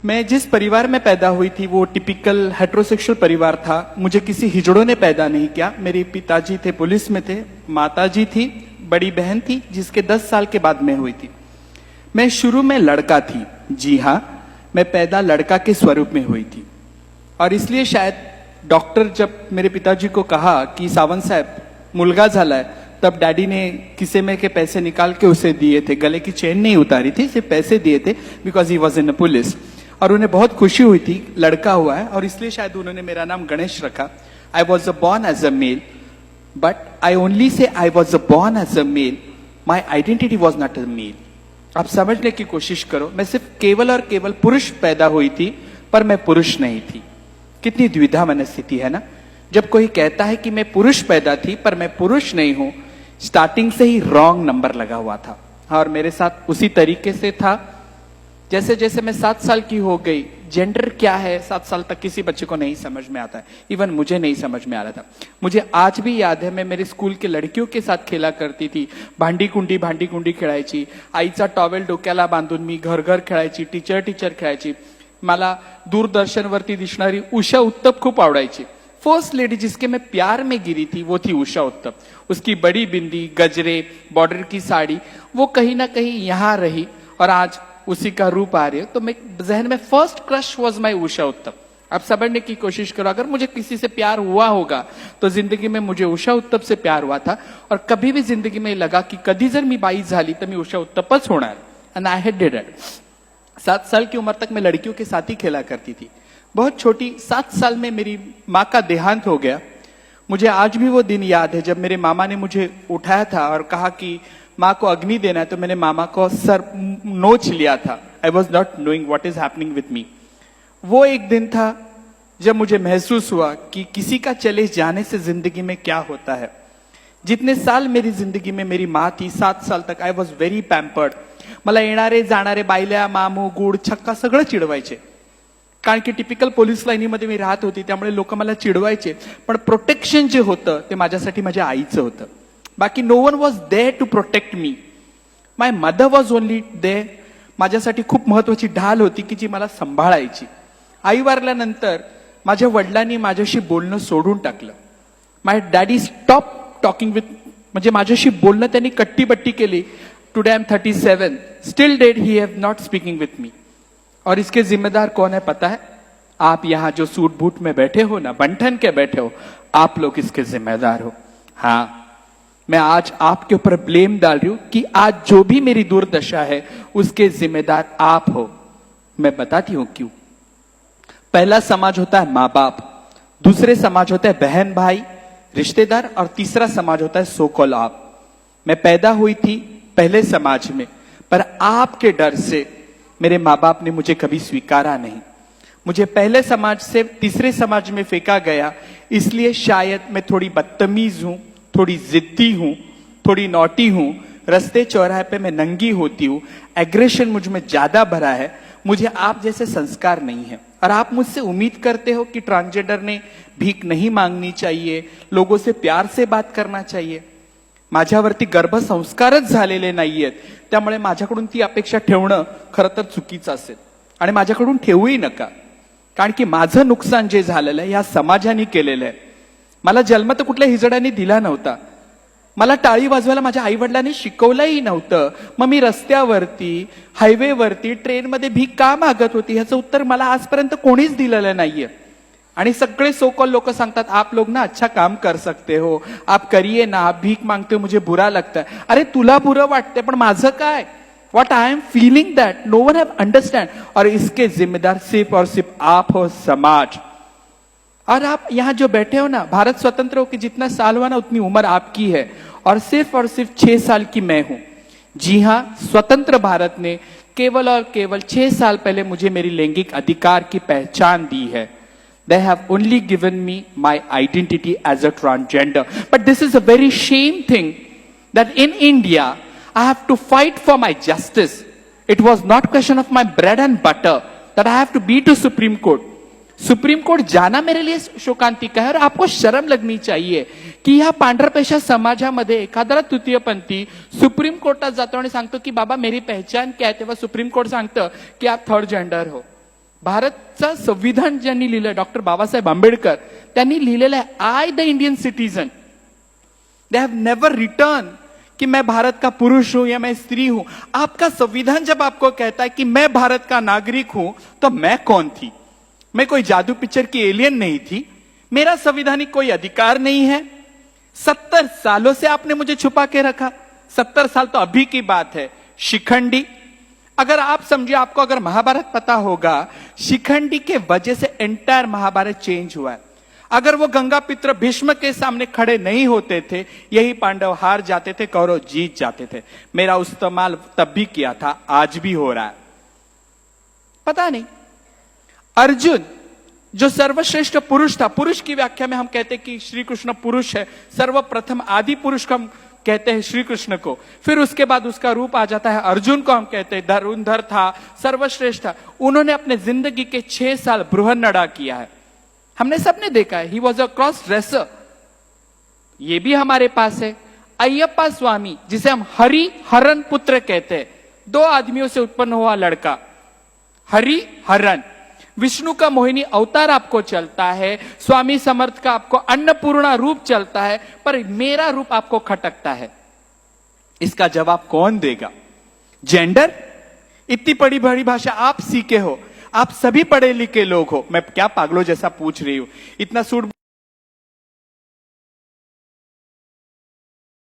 मैं जिस परिवार में पैदा हुई थी वो टिपिकल हेट्रोसेक्सुअल परिवार था। मुझे किसी हिजड़ों ने पैदा नहीं किया। मेरे पिताजी थे, पुलिस में थे, माताजी थी, बड़ी बहन थी जिसके 10 साल के बाद मैं हुई थी। मैं शुरू में लड़का थी। जी हाँ, मैं पैदा लड़का के स्वरूप में हुई थी और इसलिए शायद डॉक्टर जब मेरे पिताजी को कहा कि सावंत साहब मुलगा झाला है, तब डैडी ने किसे में के पैसे निकाल के उसे दिए थे। गले की चेन नहीं उतारी थी, सिर्फ पैसे दिए थे because he was in police. और उन्हें बहुत खुशी हुई थी लड़का हुआ है और इसलिए शायद उन्होंने मेरा नाम गणेश रखा। I was born as a male, but I only say I was born as a male, my identity was not a male. आप समझने की कोशिश करो, मैं सिर्फ केवल और केवल पुरुष पैदा हुई थी, पर मैं पुरुष नहीं थी। कितनी द्विधा मनस्थिति है ना, जब कोई कहता है कि मैं पुरुष पैदा थी पर मैं पुरुष नहीं हूं। स्टार्टिंग से ही रॉन्ग नंबर लगा हुआ था और मेरे साथ उसी तरीके से था। जैसे जैसे मैं 7 साल की हो गई, जेंडर क्या है 7 साल तक किसी बच्चे को नहीं समझ में आता है। इवन मुझे नहीं समझ में आ रहा था। मुझे आज भी याद है, मैं मेरे स्कूल के लड़कियों के साथ खेला करती थी। भांडी कुंडी खेळायची, आईचा टॉवेल डोक्याला बांधून मी घर घर खेळायची, टीचर खेळायची। मला दूरदर्शनवरती दिसणारी उषा उत्तप खूप आवडायची। फर्स्ट लेडी जिसके मैं प्यार में गिरी थी वो थी उषा उत्तप। उसकी बड़ी बिंदी, गजरे, बॉर्डर की साड़ी, वो कहीं ना कहीं यहां रही और आज उसी का रूप आ रही है। तो मैं जहन में first crush was my Usha उत्तप। आप समझने की कोशिश करो, अगर मुझे किसी से प्यार हुआ होगा तो जिंदगी में मुझे उषा उत्तप से प्यार हुआ था। और कभी भी जिंदगी में लगा कि कधी जर मी बाई झाली तर मी उषा उत्तपच होणार, and I had did it. 7 साल की उम्र तक मैं लड़कियों के साथ ही खेला करती थी। बहुत छोटी 7 साल में मेरी माँ का देहांत हो गया। मुझे आज भी वो दिन याद है जब मेरे मामा ने मुझे उठाया था और कहा कि माँ को अग्नि देना है, तो मैंने मामा को सर नोच लिया था। I was not knowing what is happening with me. वो एक दिन था जब मुझे महसूस हुआ कि किसी का चले जाने से जिंदगी में क्या होता है। जितने साल मेरी जिंदगी में मेरी माँ थी, 7 साल तक आई वॉज व्हेरी पैम्पर्ड। मला येणारे जाणारे बायल्या, मामू, गुड, छक्का सगळं चिडवायचे, कारण की टिपिकल पोलीस लाईनीमध्ये मी राहत होती, त्यामुळे लोक मला चिडवायचे। पण प्रोटेक्शन जे होतं ते माझ्यासाठी माझ्या आईचं होतं। बाकी no one was there to protect me. My mother was only there. माझ्यासाठी खूप महत्वाची ढाल होती की जी मला सांभाळायची। आई वारल्यानंतर माझ्या वडिलांनी माझ्याशी बोलणं सोडून टाकलं। My daddy stop talking with, म्हणजे माझ्याशी बोलणं त्यांनी कट्टीबट्टी केली। Today I am 37, still dead he have not speaking with me. और इसके जिम्मेदार कौन है पता है? आप यहां जो सूट बूट में बैठे हो ना, बंठन के बैठे हो, आप लोग इसके जिम्मेदार हो। हाँ, मैं आज आपके ऊपर ब्लेम डाल रही हूं कि आज जो भी मेरी दुर्दशा है उसके जिम्मेदार आप हो। मैं बताती हूं क्यों। पहला समाज होता है माँ बाप, दूसरे समाज होता है बहन भाई, रिश्तेदार, और तीसरा समाज होता है सो कॉल्ड आप। मैं पैदा हुई थी पहले समाज में, पर आपके डर से मेरे माँ बाप ने मुझे कभी स्वीकारा नहीं। मुझे पहले समाज से तीसरे समाज में फेंका गया, इसलिए शायद मैं थोड़ी बदतमीज हूं, थोड़ी जिद्दी हूं, थोड़ी नॉटी हूं। रास्ते चौराहे पे मैं नंगी होती हूं। एग्रेशन मुझ में ज्यादा भरा है। मुझे आप जैसे संस्कार नहीं है और आप मुझसे उम्मीद करते हो कि ट्रांसजेंडर ने भीख नहीं मांगनी चाहिए, लोगों से प्यार से बात करना चाहिए। माझ्यावरती गर्भसंस्कारच झालेले नाहीयेत, त्यामुळे माझ्याकडून ती अपेक्षा ठेवणं खरं तर चुकीचं असेल आणि माझ्याकडून ठेवूही नका, कारण की माझं नुकसान जे झालेलं आहे या समाजाने केलेलं आहे। मला जन्म तर कुठल्या हिजड्याने दिला नव्हता, मला टाळी वाजवायला माझ्या आई वडिलांनी शिकवलंही नव्हतं। मग मी रस्त्यावरती, हायवेवरती, ट्रेनमध्ये भीक का मागत होती ह्याचं उत्तर मला आजपर्यंत कोणीच दिलेलं नाहीये। आणि सगळे सोकॉल लोक सांगतात आप लोग ना अच्छा काम कर सकते हो, आप करिए ना, आप भीक मांगते हो, मुझे बुरा लगता है। अरे तुला बुरं वाटते, पण माझं काय? What I am feeling that no one have understand. और इसके जिम्मेदार सिर्फ और सिर्फ आप हो, समाज। और आप यहाँ जो बैठे हो ना, भारत स्वतंत्र हो कि जितना साल हुआ ना उतनी उम्र आपकी है और सिर्फ 6 साल की मैं हूं। जी हां, स्वतंत्र भारत ने केवल और केवल 6 साल पहले मुझे मेरी लैंगिक अधिकार की पहचान दी है। They have only given me my identity as a transgender. But this is a very shame thing that in India I have to fight for my justice. It was not question of my bread and butter that I have to be to Supreme Court. Supreme court जाना मेरे लिए शोकांतिक है और आपको शर्म लगनी चाहिए की ह्या पांढरपेशा समाजामध्ये एखादा तृतीयपंथी सुप्रीम कोर्टात जातो आणि सांगतो की बाबा मेरी पहचान क्या है, तेव्हा सुप्रीम कोर्ट सांगतं की आप थर्ड जेंडर हो। भारतचं संविधान ज्यांनी लिहिलं, डॉक्टर बाबासाहेब आंबेडकर, त्यांनी लिहिलेलं आहे, I the Indian citizen. They have never return कि मैं भारत का पुरुष हूं या मैं स्त्री हूं. आपका संविधान जब आपको कहता है कि मैं भारत का नागरिक हूं, तो मैं कौन थी? मैं कोई जादू पिक्चर की एलियन नहीं थी. मेरा संविधानिक कोई अधिकार नहीं है. 70 सालों से आपने मुझे छुपा के रखा. 70 साल तो अभी की बात है. शिखंडी, अगर आप समझिए, आपको अगर महाभारत पता होगा, शिखंडी के वजह से एंटायर महाभारत चेंज हुआ है. अगर वो गंगा पित्र भीष्म के सामने खड़े नहीं होते थे, यही पांडव हार जाते थे, कौरव जीत जाते थे. मेरा इस्तेमाल तब भी किया था, आज भी हो रहा है. पता नहीं. अर्जुन जो सर्वश्रेष्ठ पुरुष था, पुरुष की व्याख्या में हम कहते हैं कि श्री कृष्ण पुरुष है, सर्वप्रथम आदि पुरुष को हम कहते हैं श्री कृष्ण को. फिर उसके बाद उसका रूप आ जाता है अर्जुन को हम कहते हैं. धनुर्धर था, सर्वश्रेष्ठ था. उन्होंने अपने जिंदगी के 6 साल बृहन्नड़ा किया है. हमने सबने देखा है. He was a cross dresser. ये भी हमारे पास है. अय्यप्पा स्वामी, जिसे हम हरि हरन पुत्र कहते हैं, 2 आदमियों से उत्पन्न हुआ लड़का, हरि हरन. विष्णु का मोहिनी अवतार आपको चलता है, स्वामी समर्थ का आपको अन्नपूर्णा रूप चलता है, पर मेरा रूप आपको खटकता है. इसका जवाब कौन देगा? जेंडर? इतनी बड़ी बड़ी भाषा आप सीखे हो, आप सभी पढ़े लिखे लोग हो. मैं क्या पागलों जैसा पूछ रही हूं? इतना सूट